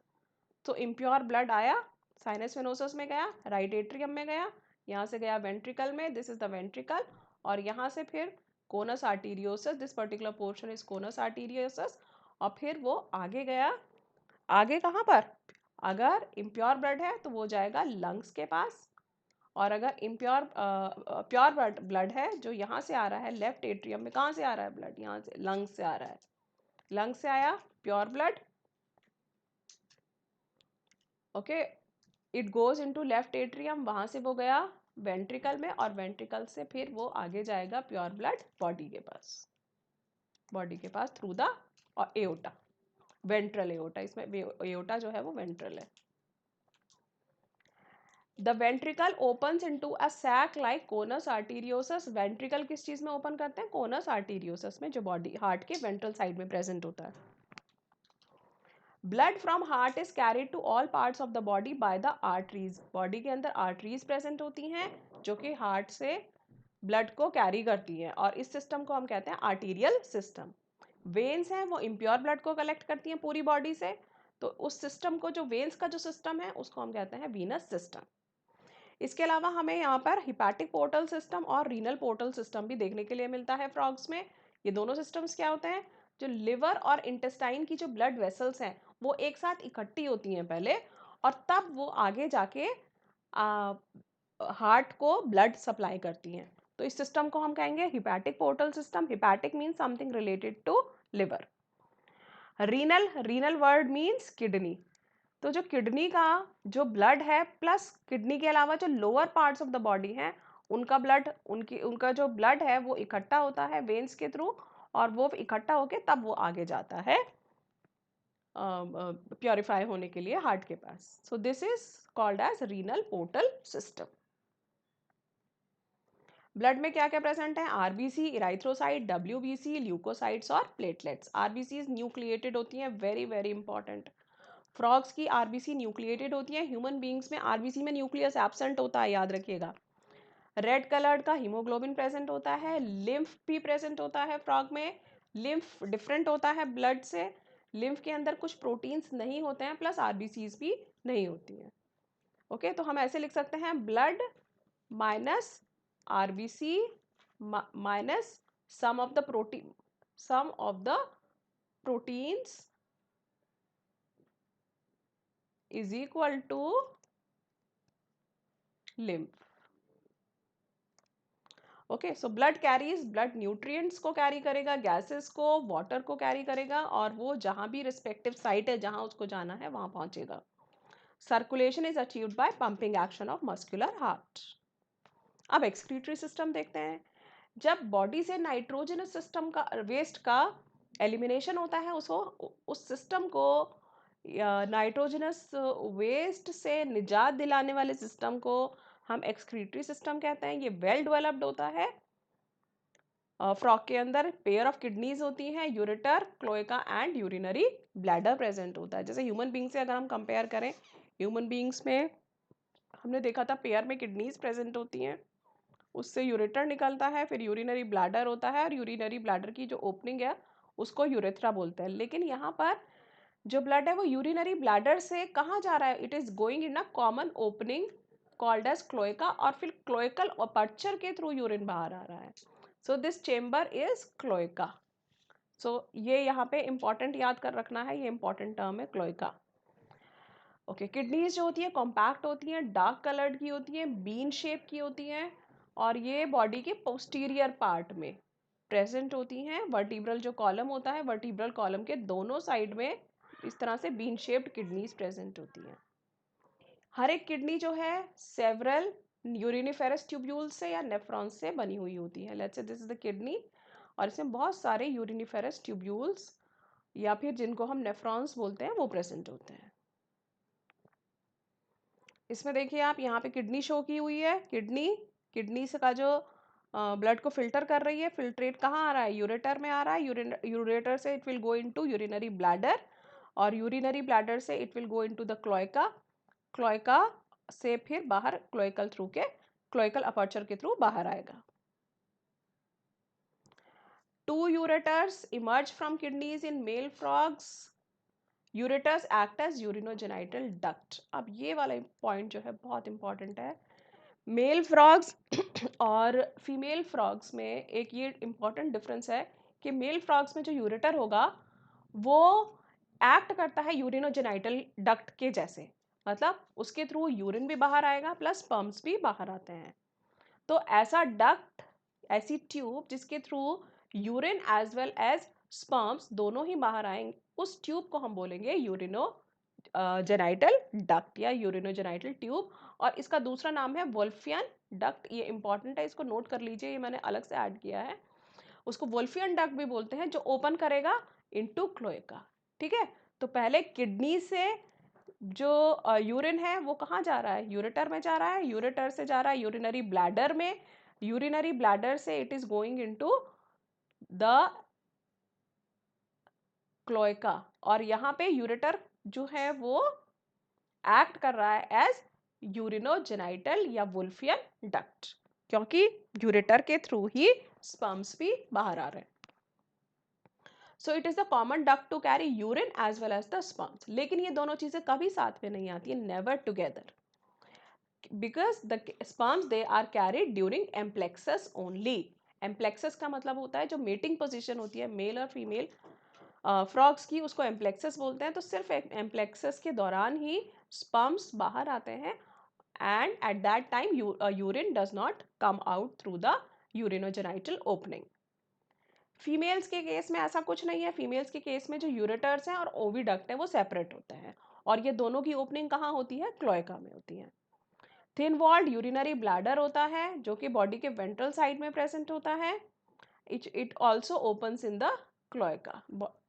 तो इम्प्योर ब्लड आया, साइनस वेनोसस में गया, राइट एट्रियम में गया, यहाँ से गया वेंट्रिकल में, दिस इज द वेंट्रिकल, और यहाँ से फिर conus arteriosus, this particular portion is conus arteriosus, और फिर वो आगे गया। आगे कहाँ पर? अगर इम्प्योर ब्लड है तो वो जाएगा लंग्स के पास, और अगर इम्प्योर प्योर ब्लड है जो यहाँ से आ रहा है लेफ्ट एट्रियम में, कहाँ से आ रहा है ब्लड? यहाँ से लंग्स से आ रहा है, लंग्स से आया pure blood, okay, it goes into left atrium, वहां से वो गया वेंट्रिकल में, और वेंट्रिकल से फिर वो आगे जाएगा प्योर ब्लड बॉडी के पास, बॉडी के पास through the aorta, ventral aorta, इसमें एओटा जो है वो वेंट्रल है। The ventricle opens into a sac like conus arteriosus. Ventricle किस चीज में ओपन करते हैं? कोनस आर्टीरियोसस में, जो बॉडी हार्ट के वेंट्रल साइड में प्रेजेंट होता है। Blood from heart is carried to all parts of the body by the arteries. Body के अंदर आर्टरीज प्रेजेंट होती हैं जो कि हार्ट से ब्लड को कैरी करती हैं, और इस सिस्टम को हम कहते हैं आर्टीरियल सिस्टम। वेन्स हैं वो इम्प्योर ब्लड को कलेक्ट करती हैं पूरी बॉडी से, तो उस सिस्टम को, जो वेन्स का जो सिस्टम है, उसको हम कहते हैं वीनस सिस्टम। इसके अलावा हमें यहाँ पर हिपैटिक पोर्टल सिस्टम और रीनल पोर्टल सिस्टम भी देखने के लिए मिलता है फ्रॉग्स में। ये दोनों सिस्टम्स क्या होते हैं? जो लिवर और इंटेस्टाइन की जो ब्लड वेसल्स हैं वो एक साथ इकट्ठी होती हैं पहले, और तब वो आगे जाके हार्ट को ब्लड सप्लाई करती हैं। तो इस सिस्टम को हम कहेंगे hepatic portal system. Hepatic means something related to liver. Renal, renal word means kidney. तो जो किडनी का जो ब्लड है, प्लस किडनी के अलावा जो lower parts of the body हैं, उनका ब्लड, उनका जो ब्लड है वो इकट्ठा होता है वेन्स के थ्रू, और वो इकट्ठा होके तब वो आगे जाता है प्योरीफाई होने के लिए हार्ट के पास। So this is called as renal portal system. Blood में क्या क्या प्रेजेंट है? आरबीसी, इराइथ्रोसाइट, डब्ल्यूबीसी, ल्यूकोसाइट्स और प्लेटलेट्स। आरबीसी न्यूक्लिएटेड होती हैं, वेरी वेरी इंपॉर्टेंट। फ्रॉग्स की आरबीसी न्यूक्लिएटेड होती है, ह्यूमन बींग्स में आरबीसी में न्यूक्लियस एब्सेंट होता है, याद रखिएगा। रेड कलर्ड का हीमोग्लोबिन प्रेजेंट होता है, लिम्फ भी प्रेजेंट होता है फ्रॉग में। लिम्फ डिफरेंट होता है ब्लड से, लिम्फ के अंदर कुछ प्रोटीन्स नहीं होते हैं, प्लस आरबीसीज भी नहीं होती हैं। ओके, तो हम ऐसे लिख सकते हैं blood minus RBC minus some of the protein, some of the proteins is equal to lymph. Okay, so blood carries, blood nutrients को कैरी करेगा, गैसेस को, वाटर को कैरी करेगा, और वो जहां भी रिस्पेक्टिव साइट है जहां उसको जाना है वहां पहुंचेगा। Circulation is achieved by pumping action of muscular heart. अब एक्सक्रीटरी सिस्टम देखते हैं। जब बॉडी से नाइट्रोजनस सिस्टम का वेस्ट का एलिमिनेशन होता है, उसको, उस सिस्टम को नाइट्रोजनस वेस्ट से निजात दिलाने वाले सिस्टम को हम एक्सक्रीटरी सिस्टम कहते हैं। ये वेल डेवलप्ड होता है। फ्रॉग के अंदर पेयर ऑफ किडनीज होती हैं, ureter, cloaca and urinary bladder present होता है। जैसे ह्यूमन बींग से अगर हम कंपेयर करें, ह्यूमन बींग्स में हमने देखा था पेयर में किडनीज प्रेजेंट होती हैं, उससे यूरेटर निकलता है, फिर यूरिनरी ब्लैडर होता है, और यूरिनरी ब्लैडर की जो ओपनिंग है उसको यूरेथ्रा बोलते हैं। लेकिन यहाँ पर जो ब्लड है वो यूरिनरी ब्लैडर से कहाँ जा रहा है? It is going in a common opening called as cloaca, और फिर क्लोएकल अपर्चर के थ्रू यूरिन बाहर आ रहा है। So this chamber is cloaca. So ये यहाँ पे इंपॉर्टेंट याद कर रखना है, ये इंपॉर्टेंट टर्म है क्लोएका। ओके, किडनीज जो होती है कॉम्पैक्ट होती हैं, डार्क कलर्ड की होती हैं, बीन शेप की होती हैं, और ये बॉडी के पोस्टीरियर पार्ट में प्रेजेंट होती हैं। वर्टिब्रल जो कॉलम होता है, वर्टिब्रल कॉलम के दोनों साइड में इस तरह से बीन शेप्ड किडनीज प्रेजेंट होती हैं। हर एक किडनी जो है सेवरल यूरिनिफेरस ट्यूब्यूल्स से या नेफ्रॉन्स से बनी हुई होती है। Let's say this is the kidney, और इसमें बहुत सारे यूरिनिफेरस ट्यूब्यूल्स या फिर जिनको हम नेफ्रॉन्स बोलते हैं वो प्रेजेंट होते हैं। इसमें देखिए आप, यहाँ पे किडनी शो की हुई है। किडनी से का जो ब्लड को फिल्टर कर रही है, फिल्ट्रेट कहाँ आ रहा है? यूरेटर में आ रहा है। यूरेटर से it will go into urinary bladder, और यूरिनरी ब्लैडर से it will go into the cloaca, cloaca से फिर बाहर क्लोएकल थ्रू के क्लोइकल अपर्चर के थ्रू बाहर आएगा। 2 ureters emerge from kidneys in male frogs. Ureters act as urinogenital duct. अब ये वाला पॉइंट जो है बहुत इंपॉर्टेंट है। मेल फ्रॉग्स और फीमेल फ्रॉग्स में एक ये इंपॉर्टेंट डिफरेंस है कि मेल फ्रॉग्स में जो यूरेटर होगा वो एक्ट करता है यूरिनोजेनाइटल डक्ट के जैसे, मतलब उसके थ्रू यूरिन भी बाहर आएगा प्लस स्पर्म्स भी बाहर आते हैं। तो ऐसा डक्ट, ऐसी ट्यूब जिसके through urine as well as sperms दोनों ही बाहर आएंगे, उस ट्यूब को हम बोलेंगे यूरिनोजेनाइटल डक्ट या यूरिनोजेनाइटल ट्यूब। और इसका दूसरा नाम है वोल्फियन डक्ट। ये इंपॉर्टेंट है, इसको नोट कर लीजिए, ये मैंने अलग से ऐड किया है। उसको वोल्फियन डक्ट भी बोलते हैं, जो ओपन करेगा इनटू क्लोएका। ठीक है, तो पहले किडनी से जो यूरिन है वो कहाँ जा रहा है, यूरेटर में जा रहा है, यूरेटर से जा रहा है यूरिनरी ब्लैडर में, यूरिनरी ब्लैडर से it is going into the cloaca, और यहाँ पे यूरेटर जो है वो एक्ट कर रहा है एज यूरिनोजेनाइटल या वुल्फियन डक्ट, क्योंकि यूरेटर के थ्रू ही स्पर्म्स भी बाहर आ रहे हैं। So it is the common duct to carry urine as well as the sperms. लेकिन ये दोनों चीजें कभी साथ में नहीं आती है, never together, because the sperms they are carried during amplexus only। amplexus का मतलब होता है जो मेटिंग पोजीशन होती है मेल और फीमेल फ्रॉग्स की, उसको एम्प्लेक्सस बोलते हैं। तो सिर्फ एम्प्लेक्सस के दौरान ही स्पर्म्स बाहर आते हैं, and at that time urine does not come out through the urinogenital opening. Females के केस में ऐसा कुछ नहीं है। फीमेल्स के केस में जो यूरेटर्स हैं और ओविडक्ट है वो सेपरेट होते हैं, और ये दोनों की ओपनिंग कहाँ होती है, क्लोएका में होती है। थिन वॉल्ड यूरिनरी ब्लैडर होता है जो कि बॉडी के वेंट्रल साइड में प्रेजेंट होता है। It also opens in the cloaca.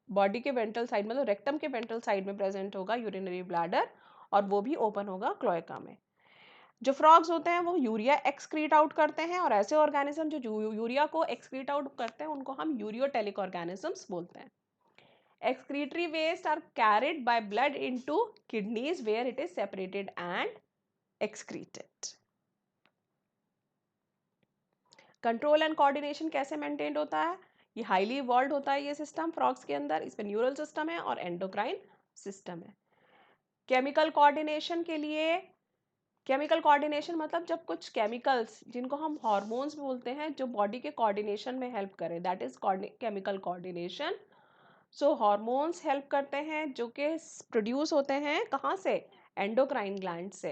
Body के वेंट्रल साइड, मतलब रेक्टम के वेंट्रल साइड में प्रेजेंट होगा यूरिनरी ब्लैडर, और वो भी ओपन होगा क्लोएका में। जो फ्रॉग्स होते हैं वो यूरिया एक्सक्रीट आउट करते हैं, और ऐसे ऑर्गेनिज्म जो यूरिया को एक्सक्रीट आउट करते हैं उनको हम यूरियोटेलिक ऑर्गेनिजम्स बोलते हैं। Excretory waste are carried by blood into kidneys where it is separated and excreted। Control and coordination कैसे मेंटेन होता है, ये हाईली इवॉल्व होता है ये सिस्टम फ्रॉग्स के अंदर। इसमें न्यूरल सिस्टम है और एंडोक्राइन सिस्टम है। केमिकल कोऑर्डिनेशन के लिए, केमिकल कोऑर्डिनेशन मतलब जब कुछ केमिकल्स जिनको हम हार्मोन्स बोलते हैं जो बॉडी के कोऑर्डिनेशन में हेल्प करें, that is chemical coordination. So hormones help करते हैं जो कि प्रोड्यूस होते हैं कहाँ से, एंडोक्राइन ग्लैंड से।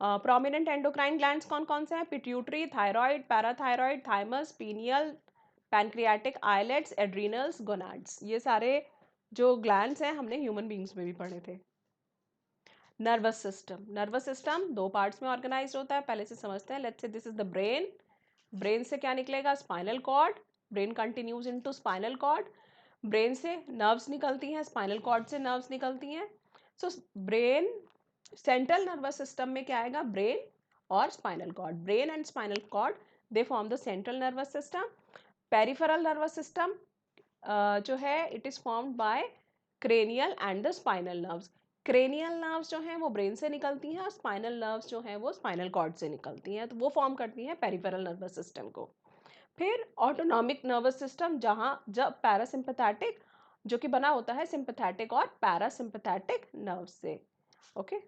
प्रोमिनेंट एंडोक्राइन ग्लैंड्स कौन कौन से हैं, pituitary, thyroid, parathyroid, thymus, pineal, pancreatic islets, adrenals, gonads. ये सारे जो ग्लैंड्स हैं हमने ह्यूमन बींग्स में भी पढ़े थे। नर्वस सिस्टम, नर्वस सिस्टम दो पार्ट्स में ऑर्गेनाइज होता है, पहले से समझते हैं। Let's say this is the brain. Brain से क्या निकलेगा, spinal cord. Brain continues into spinal cord. Brain से नर्व्स निकलती हैं, स्पाइनल कॉर्ड से नर्व्स निकलती हैं। So brain, central nervous system में क्या आएगा, ब्रेन और spinal cord. Brain and spinal cord they form the central nervous system. Peripheral nervous system जो है it is formed by cranial and the spinal nerves. Cranial nerves जो हैं वो brain से निकलती हैं, और स्पाइनल नर्व्स जो हैं वो स्पाइनल कॉर्ड से निकलती हैं, तो वो फॉर्म करती हैं पेरिफेरल नर्वस सिस्टम को। फिर ऑटोनॉमिक नर्वस सिस्टम, जहाँ जब पैरासिम्पैथेटिक जो कि बना होता है सिंपैथेटिक और पैरासिम्पैथेटिक नर्व से। Okay,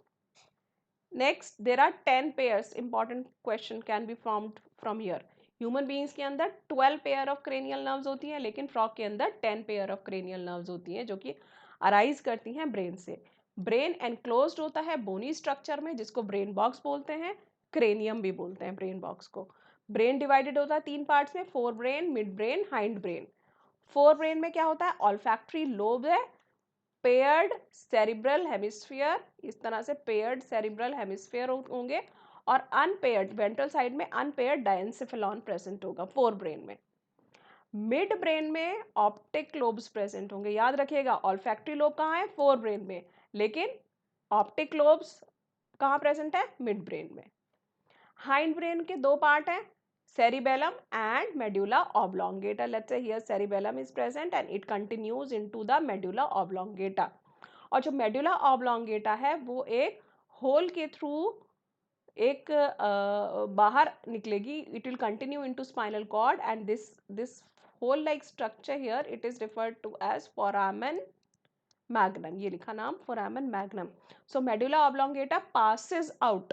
next there are 10 pairs. Important question can be formed from here. Human beings के अंदर 12 पेयर ऑफ क्रेनियल नर्व्स होती हैं, लेकिन फ्रॉग के अंदर 10 पेयर ऑफ क्रेनियल नर्व्स होती हैं जो कि अराइज करती हैं ब्रेन से। ब्रेन एनक्लोज्ड होता है बोनी स्ट्रक्चर में जिसको ब्रेन बॉक्स बोलते हैं, क्रेनियम भी बोलते हैं ब्रेन बॉक्स को। ब्रेन डिवाइडेड होता है 3 पार्ट्स में, fore brain, mid brain, hind brain. Fore brain में क्या होता है, ऑल्फैक्टरी लोब है, पेयर्ड सेरिब्रल हेमिस्फीयर, इस तरह से पेयर्ड सेरिब्रल हेमिस्फीयर होंगे, और अनपेयर्ड वेंट्रल साइड में अनपेयर्ड डायंसेफेलॉन प्रेजेंट होगा फोर ब्रेन में। मिड ब्रेन में ऑप्टिक लोब्स प्रेजेंट होंगे। याद रखिएगा ऑल्फैक्टरी लोब कहाँ है, फोर ब्रेन में, लेकिन ऑप्टिक लोब्स कहाँ प्रेजेंट है, मिड ब्रेन में। हाइंड ब्रेन के दो पार्ट हैं, cerebellum and medulla oblongata। Let's say here cerebellum is present and it continues into the medulla oblongata। और जो medulla oblongata है वो एक होल के थ्रू एक बाहर निकलेगी, it will continue into spinal cord and this hole like structure here it is referred to as foramen magnum, ये लिखा नाम foramen magnum. So medulla oblongata passes out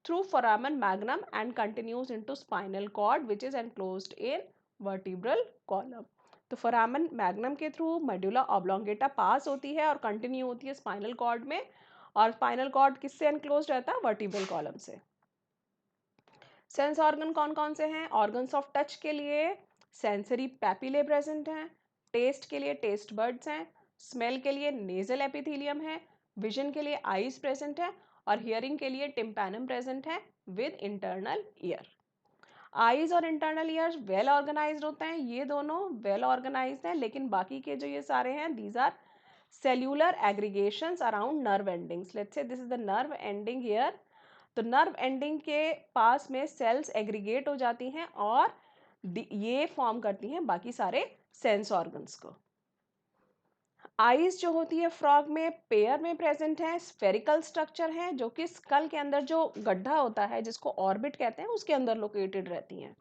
through foramen magnum and continues into spinal cord which is enclosed in vertebral column. तो foramen magnum के through medulla oblongata पास होती है और continue होती है स्पाइनल कॉर्ड में, और स्पाइनल कॉर्ड किससे एनक्लोज रहता है? वर्टिब्रल कॉलम से. सेंस ऑर्गन कौन कौन से हैं? ऑर्गन्स ऑफ टच के लिए सेंसरी पैपिले प्रेजेंट हैं, टेस्ट के लिए टेस्ट बर्ड्स हैं, स्मेल के लिए नेजल एपिथेलियम है, विजन के लिए आईज प्रेजेंट है, और हियरिंग के लिए टिम्पैनम प्रेजेंट है विद इंटरनल ईयर. आईज और इंटरनल ईयर वेल ऑर्गेनाइज्ड होते हैं, ये दोनों वेल ऑर्गेनाइज्ड हैं, लेकिन बाकी के जो ये सारे हैं these are cellular aggregations around nerve endings. Let's say this is the nerve ending here. तो नर्व एंडिंग के पास में सेल्स एग्रीगेट हो जाती हैं और ये फॉर्म करती हैं बाकी सारे सेंस ऑर्गन्स को. आईज जो होती है फ्रॉग में पेयर में प्रेजेंट है, स्फेरिकल स्ट्रक्चर है जो कि स्कल के अंदर जो गड्ढा होता है जिसको ऑर्बिट कहते हैं उसके अंदर लोकेटेड रहती हैं.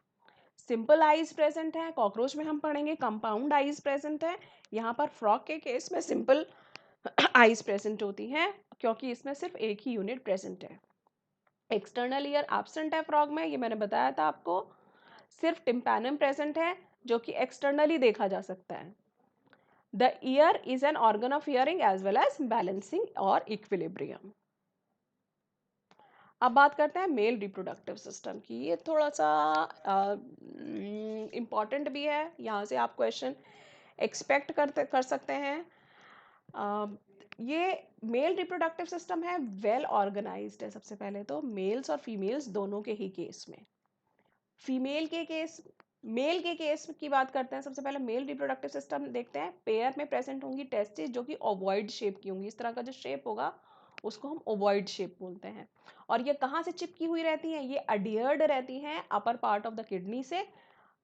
सिंपल आईज प्रेजेंट है, कॉकरोच में हम पढ़ेंगे कंपाउंड आईज प्रेजेंट है. यहाँ पर फ्रॉग के केस में सिंपल आईज प्रेजेंट होती हैं क्योंकि इसमें सिर्फ एक ही यूनिट प्रेजेंट है. एक्सटर्नल ईयर एब्सेंट है फ्रॉग में, ये मैंने बताया था आपको. सिर्फ टिम्पैनम प्रेजेंट है जो कि एक्सटर्नली देखा जा सकता है. The ear is an organ of hearing as well as balancing और इक्विलिब्रियम. अब बात करते हैं मेल रिप्रोडक्टिव सिस्टम की. ये थोड़ा सा इम्पॉर्टेंट भी है, यहाँ से आप क्वेश्चन एक्सपेक्ट कर सकते हैं. ये मेल रिप्रोडक्टिव सिस्टम है वेल ऑर्गेनाइज्ड है. सबसे पहले तो मेल्स और फीमेल्स दोनों के ही केस में. फीमेल के केस मेल के केस की बात करते हैं. सबसे पहले मेल रिप्रोडक्टिव सिस्टम देखते हैं. पेयर में प्रेजेंट होंगी टेस्टिस जो कि ओवॉइड शेप की होंगी. इस तरह का जो शेप होगा उसको हम ओवॉइड शेप बोलते हैं. और ये कहाँ से चिपकी हुई रहती हैं? ये अडियर्ड रहती हैं upper part of the kidney से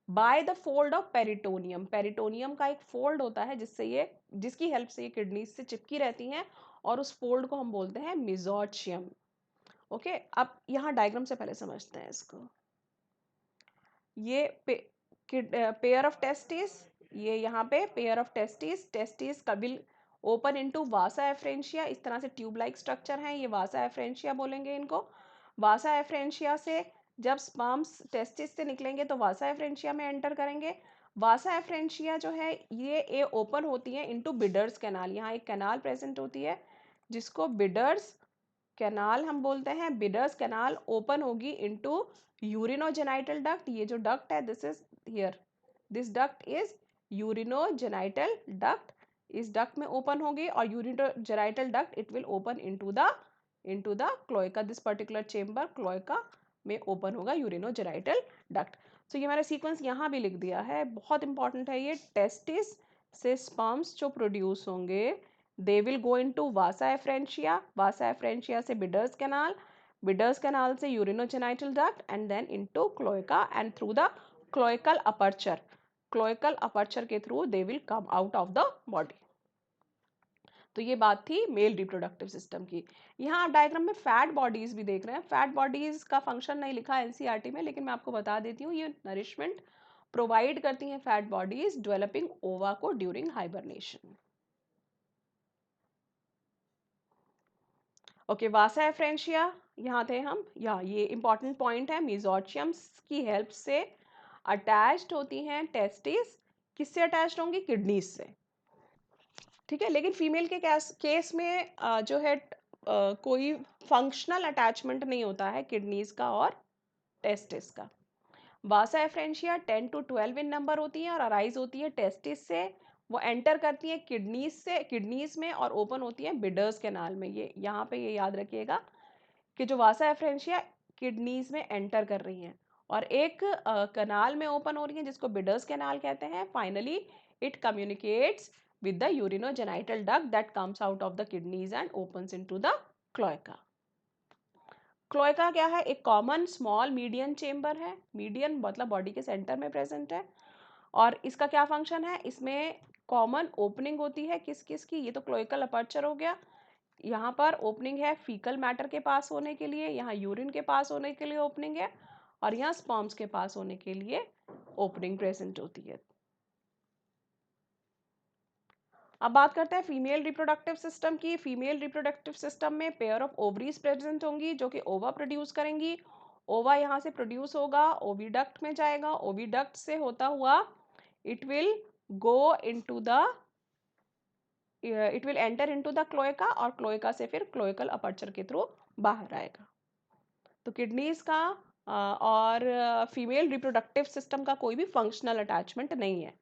by the fold of peritoneum. Peritoneum का एक फोल्ड होता है जिसकी हेल्प से ये किडनी से चिपकी रहती हैं, और उस फोल्ड को हम बोलते हैं मिजोचियम. ओके, अब यहाँ डायग्राम से पहले समझते हैं इसको. ये पेयर ऑफ टेस्टिस, ये यहाँ पे pair of testis Kabil open into Vasa efferentia. इस तरह से ट्यूब लाइक स्ट्रक्चर है, ये वासा एफ्रेंशिया बोलेंगे इनको. वासा एफ्रेंशिया से जब स्पर्म्स टेस्टिस से निकलेंगे तो वासा एफ्रेंशिया में एंटर करेंगे. वासा एफ्रेंशिया जो है ये ओपन होती है इनटू बिडर्स कैनाल. यहाँ एक कैनाल प्रेजेंट होती है जिसको बिडर्स कैनाल हम बोलते हैं. बिडर्स कैनाल ओपन होगी इनटू यूरिनोजेनाइटल डक्ट. ये जो डक्ट है this is here, this duct is urinogenital duct. इस डक्ट में ओपन होगी और urinogenital duct it will open into the cloaca. This particular chamber cloaca में ओपन होगा यूरिनोजेनाइटल डक्ट. सो ये मैंने सीक्वेंस यहाँ भी लिख दिया है, बहुत इंपॉर्टेंट है ये. टेस्टिस से स्पर्म्स जो प्रोड्यूस होंगे they will go into vasa efferentia, vasa efferentia से bidders canal, bidders canal से urinogenital duct and then into cloaca and through the cloacal aperture, cloacal aperture के through they will come out of the body. तो ये बात थी male reproductive system की. यहाँ आप डायग्राम में फैट बॉडीज भी देख रहे हैं. फैट बॉडीज का फंक्शन नहीं लिखा है एनसीईआरटी में, लेकिन मैं आपको बता देती हूँ ये नरिशमेंट प्रोवाइड करती हैं फैट बॉडीज डेवलपिंग ओवा को ड्यूरिंग हाइबरनेशन. ओके, वासा एफ्रेंशिया यहाँ थे हम. यहाँ ये इंपॉर्टेंट पॉइंट है, मेसोचियम्स की हेल्प से अटैच्ड होती हैं टेस्टिस. किससे अटैच्ड होंगी? किडनीज से. ठीक है, लेकिन फीमेल के केस में जो है कोई फंक्शनल अटैचमेंट नहीं होता है किडनीज का और टेस्टिस का. वासा एफ्रेंशिया 10 to 12 इन नंबर होती हैं और अराइज होती है टेस्टिस से. वो एंटर करती हैं किडनीज में और ओपन होती है बिडर्स कैनाल में. ये यहाँ पे ये याद रखिएगा कि जो वासा एफ्रेंशिया किडनीज में एंटर कर रही हैं और एक कनाल में ओपन हो रही हैं जिसको बिडर्स कैनाल कहते हैं. Finally it communicates with the urinogenital duct that comes out of the kidneys and opens into the cloaca. Cloaca क्या है? एक कॉमन स्मॉल मीडियन चेम्बर है. मीडियन मतलब बॉडी के सेंटर में प्रेजेंट है. और इसका क्या फंक्शन है? इसमें कॉमन ओपनिंग होती है किस किस की? ये तो क्लोएकल अपर्चर हो गया. यहाँ पर ओपनिंग है फीकल मैटर के पास होने के लिए, यहाँ यूरिन के पास होने के लिए ओपनिंग है, और यहाँ स्पर्म्स के पास होने के लिए ओपनिंग प्रेजेंट होती है। अब बात करते हैं फीमेल रिप्रोडक्टिव सिस्टम की। फीमेल रिप्रोडक्टिव सिस्टम में पेयर ऑफ ओवरीज प्रेजेंट होंगी जो कि ओवा प्रोड्यूस करेंगी। ओवा यहाँ से प्रोड्यूस होगा, ओविडक्ट में जाएगा, ओविडक्ट से होता हुआ it will go into the it will enter into the cloaca, और क्लोएका से फिर क्लोएकल अपर्चर के थ्रू बाहर आएगा। तो किडनीज का और फीमेल रिप्रोडक्टिव सिस्टम का कोई भी फंक्शनल अटैचमेंट नहीं है।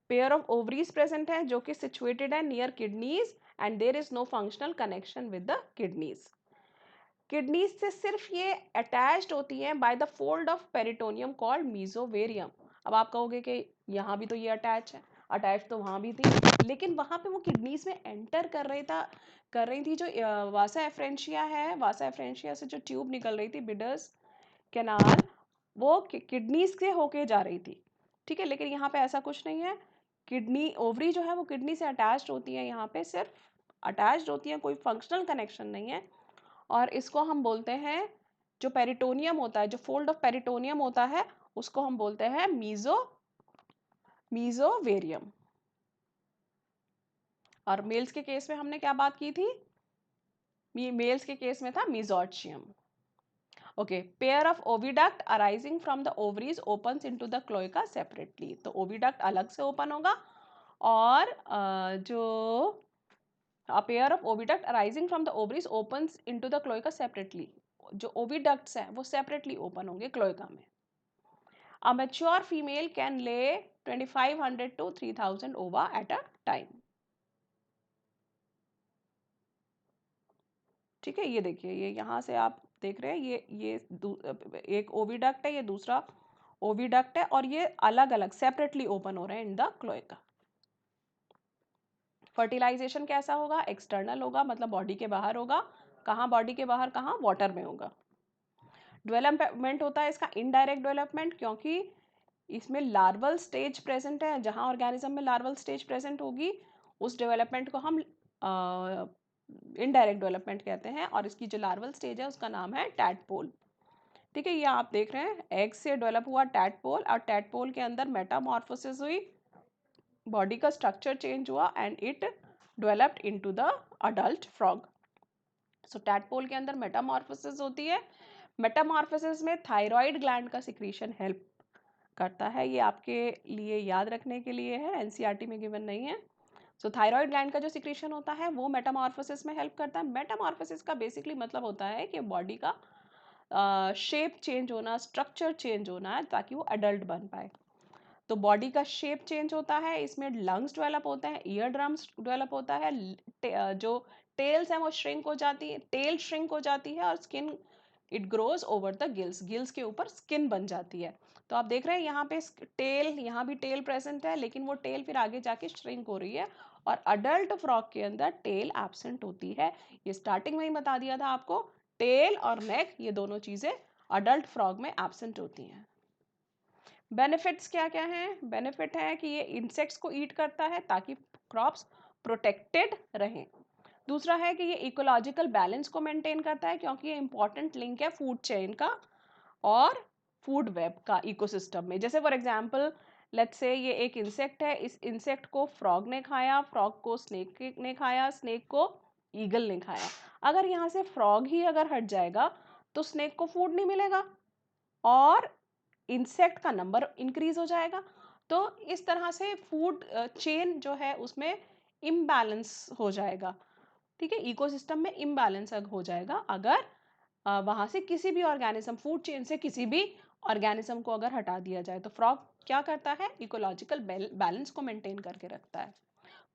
पेयर ऑफ ओवरीज प्रेजेंट है जो कि सिचुएटेड है near kidneys and there is no functional connection with the kidneys. Kidneys से सिर्फ ये अटैच्ड होती हैं by the fold of peritoneum called mesovarium. अब आप कहोगे कि यहाँ भी तो ये अटैच है, अटैच तो वहाँ भी थी, लेकिन वहाँ पे वो किडनीज में एंटर कर रही थी जो वासा एफ्रेंशिया है, वासा एफ्रेंशिया से जो ट्यूब निकल रही थी बिडर्स कैनाल, वो किडनीज से होके जा रही थी। ठीक है, लेकिन यहाँ पे ऐसा कुछ नहीं है। किडनी ओवरी जो है वो किडनी से अटैच्ड होती है, यहाँ पे सिर्फ अटैच्ड होती है, कोई फंक्शनल कनेक्शन नहीं है। और इसको हम बोलते हैं, जो पेरिटोनियम होता है, जो फोल्ड ऑफ पेरिटोनियम होता है, उसको हम बोलते हैं मीजोवेरियम। और मेल्स के केस में हमने क्या बात की थी? मेल्स के केस में था mesorchium. Okay, pair of oviduct arising from the ovaries opens into the cloaca separately. तो ओविडक्ट अलग से ओपन होगा, और जो a pair of oviduct arising from the ovaries opens into the cloaca separately। जो oviducts हैं वो separately open होंगे क्लोएका में। A mature female can lay 2500 to 3000 ova at a time। ठीक है, ये देखिए, ये यहाँ से आप देख रहे हैं, ये एक ओविडक्ट है, ये दूसरा ओविडक्ट है, और ये अलग अलग सेपरेटली ओपन हो रहे हैं इन द क्लोएका। फर्टिलाइजेशन कैसा होगा? एक्सटर्नल होगा, मतलब बॉडी के बाहर होगा। कहाँ बॉडी के बाहर? कहाँ? वाटर में होगा। डेवलपमेंट होता है इसका इनडायरेक्ट डेवलपमेंट, क्योंकि इसमें लार्वल स्टेज प्रेजेंट है। जहाँ ऑर्गेनिज्म में लार्वल स्टेज प्रेजेंट होगी उस डेवलपमेंट को हम इनडायरेक्ट डेवलपमेंट कहते हैं, और इसकी जो लार्वल स्टेज है उसका नाम है टैडपोल। ठीक है, ये आप देख रहे हैं, एग से डेवलप हुआ टैडपोल, और टैडपोल के अंदर मेटामॉर्फोसिस हुई, बॉडी का स्ट्रक्चर चेंज हुआ, and it developed into the adult frog. So tadpole के अंदर मेटामॉर्फोसिस होती है। मेटामॉर्फोसिस में थायराइड ग्लैंड का सिक्रीशन हेल्प करता है। ये आपके लिए याद रखने के लिए है, एनसीईआरटी में गिवन नहीं है। सो थायराइड ग्लैंड का जो सिक्रीशन होता है वो मेटामॉर्फोसिस में हेल्प करता है। मेटामॉर्फोसिस का बेसिकली मतलब होता है कि बॉडी का शेप चेंज होना, स्ट्रक्चर चेंज होना है, ताकि वो अडल्ट बन पाए। तो बॉडी का शेप चेंज होता है, इसमें लंग्स डेवलप होते हैं, ईयर ड्रम्स डेवलप होता है, जो टेल्स हैं वो श्रिंक हो जाती है, टेल श्रिंक हो जाती है, और skin it grows over the gills, gills के ऊपर स्किन बन जाती है। तो आप देख रहे हैं यहाँ पे टेल, यहाँ भी टेल प्रेजेंट है, लेकिन वो टेल फिर आगे जाके श्रिंक हो रही है, और अडल्ट फ्रॉग के अंदर टेल एब्सेंट होती है। ये स्टार्टिंग में ही बता दिया था आपको, टेल और नेक ये दोनों चीजें अडल्ट फ्रॉग में एब्सेंट होती हैं। बेनिफिट्स क्या क्या हैं? बेनिफिट है कि ये इंसेक्ट्स को ईट करता है ताकि क्रॉप्स प्रोटेक्टेड रहें। दूसरा है कि ये इकोलॉजिकल बैलेंस को मेंटेन करता है, क्योंकि ये इंपॉर्टेंट लिंक है फूड चेन का और फूड वेब का इकोसिस्टम में। जैसे फॉर एग्जांपल, लेट्स से ये एक इंसेक्ट है, इस इंसेक्ट को फ्रॉग ने खाया, फ्रॉग को स्नेक ने खाया, स्नेक को ईगल ने खाया। अगर यहाँ से फ्रॉग ही अगर हट जाएगा तो स्नेक को फूड नहीं मिलेगा, और इंसेक्ट का नंबर इंक्रीज हो जाएगा। तो इस तरह से फूड चेन जो है उसमें इम्बैलेंस हो जाएगा। ठीक है, इकोसिस्टम में इम्बैलेंस हो जाएगा अगर वहां से किसी भी ऑर्गेनिज्म, फूड चेन से किसी भी ऑर्गेनिज्म को अगर हटा दिया जाए। तो फ्रॉग क्या करता है? इकोलॉजिकल बैलेंस को मेंटेन करके रखता है।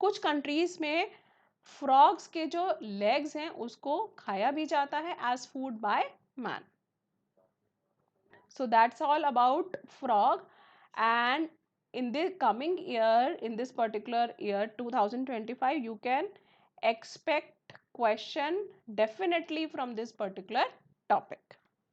कुछ कंट्रीज में फ्रॉग्स के जो लेग्स हैं उसको खाया भी जाता है as food by man. So that's all about frog. And in the coming year, in this particular year 2025, you can expect question definitely from this particular topic.